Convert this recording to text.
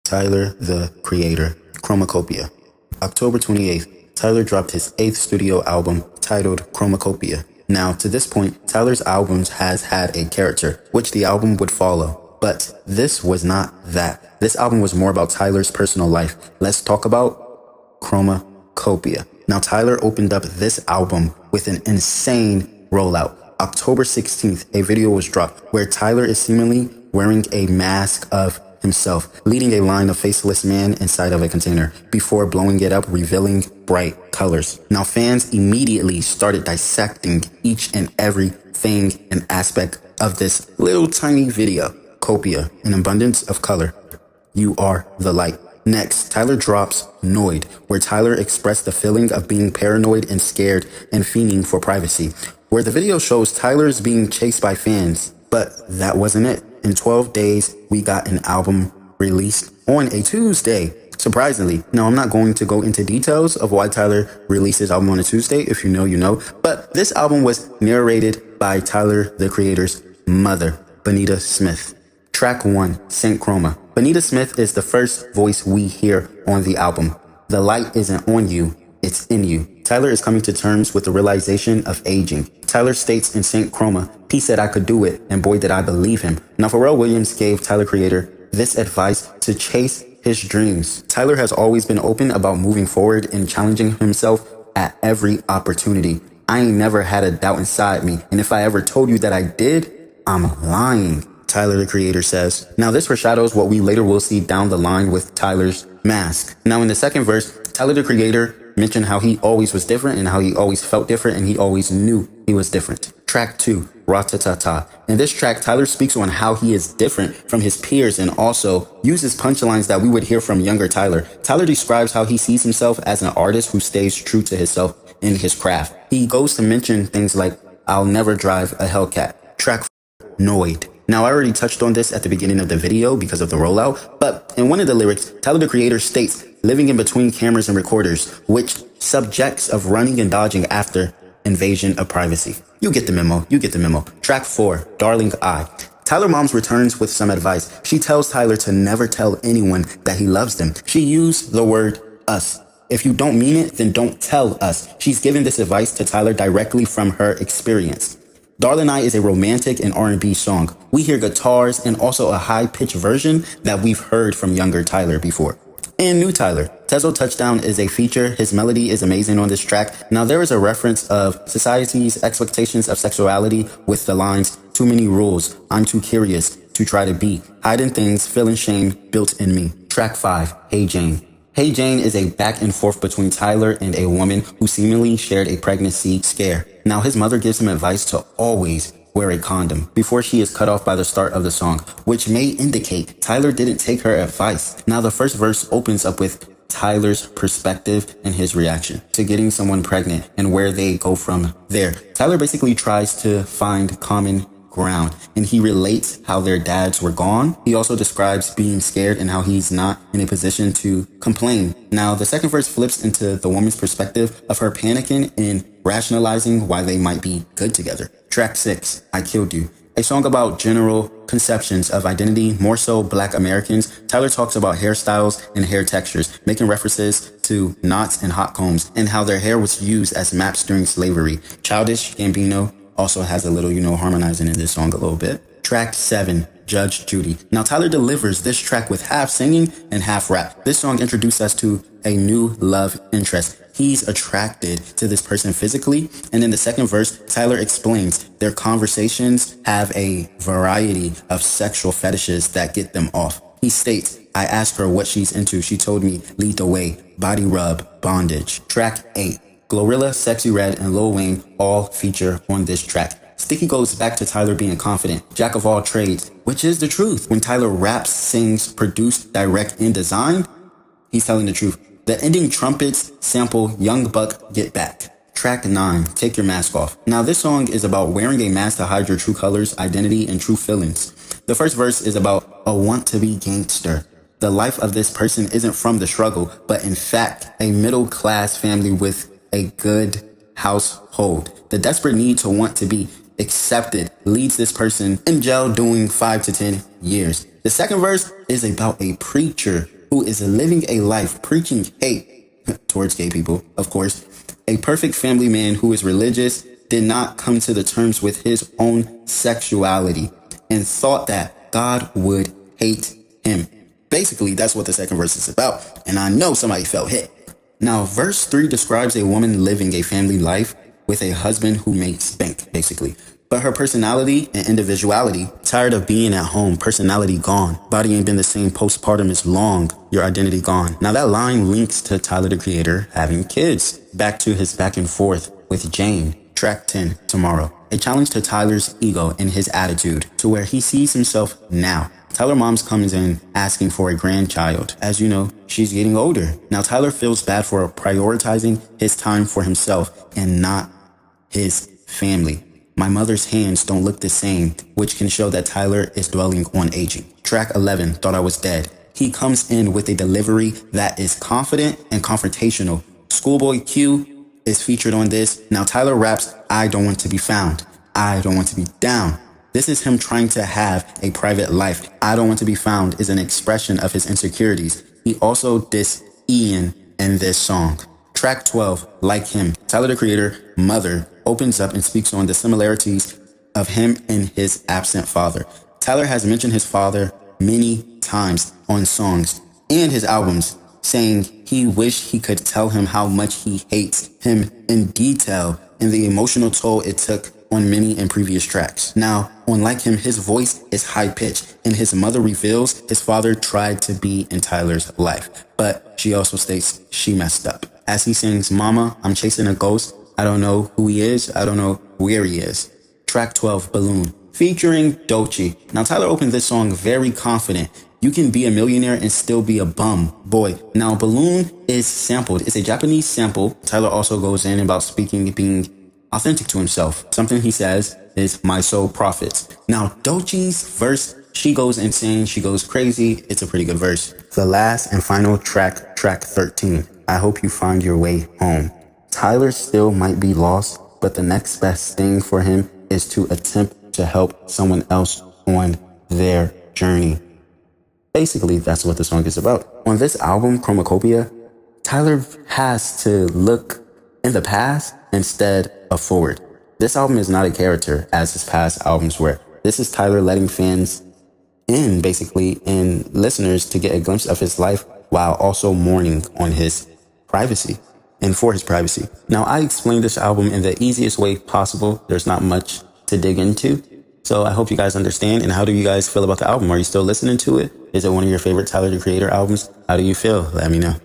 Tyler, the Creator, Chromakopia. October 28th, Tyler dropped his 8th studio album titled Chromakopia. Now, to this point, Tyler's albums has had a character, which the album would follow. But this was not that. This album was more about Tyler's personal life. Let's talk about Chromakopia. Now, Tyler opened up this album with an insane rollout. October 16th, a video was dropped where Tyler is seemingly wearing a mask of himself, leading a line of faceless man inside of a container before blowing it up, revealing bright colors. Now, fans immediately started dissecting each and every thing and aspect of this little tiny video. Copia, an abundance of color. You are the light. Next, Tyler drops Noid, where Tyler expressed the feeling of being paranoid and scared and fiending for privacy, where the video shows Tyler's being chased by fans. But that wasn't it. In 12 days, we got an album released on a Tuesday. Surprisingly. Now, I'm not going to go into details of why Tyler released his album on a Tuesday. If you know, you know. But this album was narrated by Tyler, the Creator's mother, Benita Smith. Track 1, Saint Chroma. Benita Smith is the first voice we hear on the album. The light isn't on you, it's in you. Tyler is coming to terms with the realization of aging. Tyler states in Saint Chroma, he said I could do it, and boy did I believe him. Now, Pharrell Williams gave Tyler Creator this advice to chase his dreams. Tyler has always been open about moving forward and challenging himself at every opportunity. I ain't never had a doubt inside me, and if I ever told you that I did, I'm lying, Tyler the Creator says. Now, this foreshadows what we later will see down the line with Tyler's mask. Now, in the second verse, Tyler the Creator mentioned how he always was different and how he always felt different and he always knew he was different. Track 2, Ra-ta-ta-ta. In this track, Tyler speaks on how he is different from his peers and also uses punchlines that we would hear from younger Tyler. Tyler describes how he sees himself as an artist who stays true to himself in his craft. He goes to mention things like, I'll never drive a Hellcat. Track 4, Noid. Now, I already touched on this at the beginning of the video because of the rollout, but in one of the lyrics, Tyler the Creator states, living in between cameras and recorders, which subjects of running and dodging after invasion of privacy. You get the memo. You get the memo. Track 4, Darling I. Tyler Moms returns with some advice. She tells Tyler to never tell anyone that he loves them. She used the word us. If you don't mean it, then don't tell us. She's given this advice to Tyler directly from her experience. Darling I is a romantic and R&B song. We hear guitars and also a high-pitched version that we've heard from younger Tyler before. And new Tyler, Tezo Touchdown is a feature. His melody is amazing on this track. Now, there is a reference of society's expectations of sexuality with the lines, too many rules, I'm too curious to try to be, hiding things, feeling shame built in me. Track 5, Hey Jane. Hey Jane is a back and forth between Tyler and a woman who seemingly shared a pregnancy scare. Now, his mother gives him advice to always wear a condom before she is cut off by the start of the song, which may indicate Tyler didn't take her advice. Now, the first verse opens up with Tyler's perspective and his reaction to getting someone pregnant and where they go from there. Tyler basically tries to find common ground and he relates how their dads were gone. He also describes being scared and how he's not in a position to complain. Now, the second verse flips into the woman's perspective of her panicking and rationalizing why they might be good together. Track 6, I Killed You. A song about general conceptions of identity, more so Black Americans. Tyler talks about hairstyles and hair textures, making references to knots and hot combs and how their hair was used as maps during slavery. Childish Gambino also has a little, harmonizing in this song a little bit. Track 7, Judge Judy. Now, Tyler delivers this track with half singing and half rap. This song introduced us to a new love interest. He's attracted to this person physically. And in the second verse, Tyler explains their conversations have a variety of sexual fetishes that get them off. He states, I asked her what she's into. She told me lead the way, body rub, bondage. Track 8, Glorilla, Sexy Red, and Lil Wayne all feature on this track. Sticky goes back to Tyler being confident, jack of all trades, which is the truth. When Tyler raps, sings, produced, direct, and designed, he's telling the truth. The ending trumpets sample Young Buck Get Back. Track 9, Take Your Mask Off. Now, this song is about wearing a mask to hide your true colors, identity, and true feelings. The first verse is about a want to be gangster. The life of this person isn't from the struggle, but in fact, a middle-class family with a good household. The desperate need to want to be accepted leads this person in jail doing 5 to 10 years. The second verse is about a preacher who is living a life preaching hate towards gay people, of course. A perfect family man who is religious did not come to the terms with his own sexuality and thought that God would hate him. Basically, that's what the second verse is about, and I know somebody felt hit. Now, verse 3 describes a woman living a family life with a husband who makes bank, basically. But her personality and individuality, tired of being at home, personality gone. Body ain't been the same, postpartum is long, your identity gone. Now that line links to Tyler, the Creator, having kids. Back to his back and forth with Jane, track 10, Tomorrow. A challenge to Tyler's ego and his attitude to where he sees himself now. Tyler mom's comes in asking for a grandchild. As you know, she's getting older. Now Tyler feels bad for prioritizing his time for himself and not his family. My mother's hands don't look the same, which can show that Tyler is dwelling on aging. Track 11, Thought I Was Dead. He comes in with a delivery that is confident and confrontational. Schoolboy Q is featured on this. Now Tyler raps, I don't want to be found. I don't want to be down. This is him trying to have a private life. I don't want to be found is an expression of his insecurities. He also dissed Ian in this song. Track 12, Like Him. Tyler, the Creator, Mother, opens up and speaks on the similarities of him and his absent father. Tyler has mentioned his father many times on songs and his albums, saying he wished he could tell him how much he hates him in detail and the emotional toll it took on many in previous tracks. Now, on Like Him, his voice is high-pitched, and his mother reveals his father tried to be in Tyler's life, but she also states she messed up. As he sings, Mama, I'm chasing a ghost. I don't know who he is. I don't know where he is. Track 12, Balloon, featuring Doechii. Now, Tyler opened this song very confident. You can be a millionaire and still be a bum. Boy. Now, Balloon is sampled. It's a Japanese sample. Tyler also goes in about being authentic to himself. Something he says is, my soul profits. Now, Doechii's verse, she goes insane. She goes crazy. It's a pretty good verse. The last and final track, track 13. I hope you find your way home. Tyler still might be lost, but the next best thing for him is to attempt to help someone else on their journey. Basically, that's what the song is about. On this album, Chromakopia, Tyler has to look in the past instead of forward. This album is not a character as his past albums were. This is Tyler letting fans in, basically, and listeners to get a glimpse of his life while also mourning on his privacy and for his privacy. Now, I explained this album in the easiest way possible. There's not much to dig into. So I hope you guys understand. And how do you guys feel about the album? Are you still listening to it? Is it one of your favorite Tyler, the Creator albums? How do you feel? Let me know.